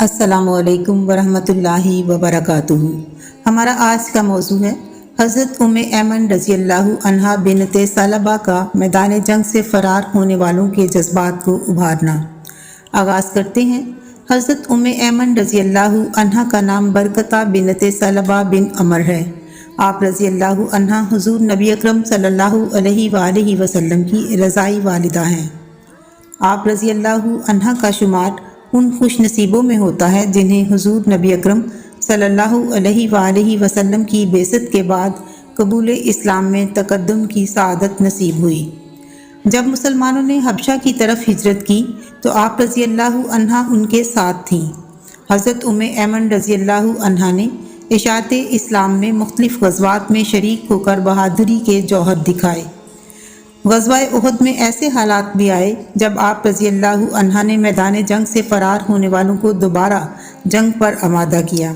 السلام علیکم ورحمۃ اللہ وبرکاتہ۔ ہمارا آج کا موضوع ہے حضرت ایمن رضی اللہ عنہا بنت ثعلبہ کا میدان جنگ سے فرار ہونے والوں کے جذبات کو ابھارنا۔ آغاز کرتے ہیں۔ حضرت ایمن رضی اللہ عنہا کا نام برکتہ بنت ثعلبہ بن عمر ہے۔ آپ رضی اللہ عنہا حضور نبی اکرم صلی اللہ علیہ وآلہ وسلم کی رضائی والدہ ہیں۔ آپ رضی اللہ عنہا کا شمار ان خوش نصیبوں میں ہوتا ہے جنہیں حضور نبی اکرم صلی اللہ علیہ وآلہ وسلم کی بعثت کے بعد قبول اسلام میں تقدم کی سعادت نصیب ہوئی۔ جب مسلمانوں نے حبشہ کی طرف ہجرت کی تو آپ رضی اللہ عنہا ان کے ساتھ تھیں۔ حضرت ایمن رضی اللہ عنہا نے اشاعت اسلام میں مختلف غزوات میں شریک ہو کر بہادری کے جوہر دکھائے۔ غزوہ احد میں ایسے حالات بھی آئے جب آپ رضی اللہ عنہا نے میدان جنگ سے فرار ہونے والوں کو دوبارہ جنگ پر آمادہ کیا۔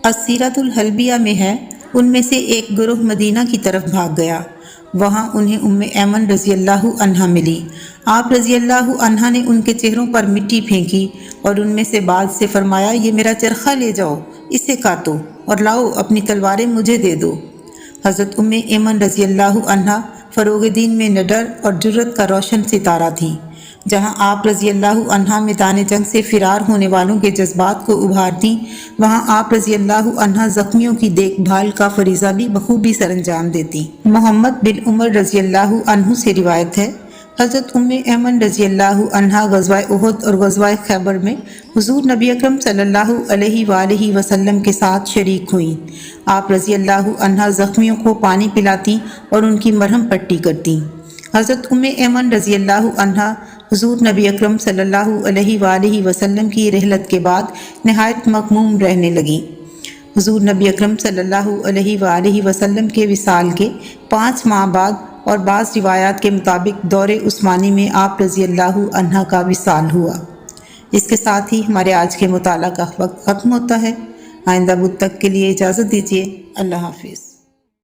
السیرۃ الحلبیہ میں ہے، ان میں سے ایک گروہ مدینہ کی طرف بھاگ گیا۔ وہاں انہیں ایمن رضی اللہ عنہا ملی۔ آپ رضی اللہ عنہا نے ان کے چہروں پر مٹی پھینکی اور ان میں سے بعض سے فرمایا، یہ میرا چرخہ لے جاؤ، اسے کاٹو اور لاؤ اپنی تلواریں مجھے دے دو۔ حضرت ایمن رضی اللہ عنہا فروغ دین میں نڈر اور جرت کا روشن ستارہ تھی۔ جہاں آپ رضی اللہ عنہا میدان جنگ سے فرار ہونے والوں کے جذبات کو ابھارتی، وہاں آپ رضی اللہ عنہا زخمیوں کی دیکھ بھال کا فریضہ بھی بخوبی سر انجام دیتی۔ محمد بن عمر رضی اللہ عنہ سے روایت ہے، حضرت ایمن رضی اللہ عنہا غزوہ احد اور غزوہ خیبر میں حضور نبی اکرم صلی اللہ علیہ وآلہ وسلم کے ساتھ شریک ہوئیں۔ آپ رضی اللہ عنہا زخمیوں کو پانی پلاتی اور ان کی مرہم پٹی کرتی۔ حضرت ایمن رضی اللہ عنہا حضور نبی اکرم صلی اللہ علیہ وآلہ وسلم کی رحلت کے بعد نہایت مغموم رہنے لگیں۔ حضور نبی اکرم صلی اللہ علیہ وآلہ وسلم کے وصال کے 5 ماہ بعد اور بعض روایات کے مطابق دور عثمانی میں آپ رضی اللہ عنہا کا وصال ہوا۔ اس کے ساتھ ہی ہمارے آج کے مطالعہ کا وقت ختم ہوتا ہے۔ آئندہ بدھ تک کے لیے اجازت دیجیے۔ اللہ حافظ۔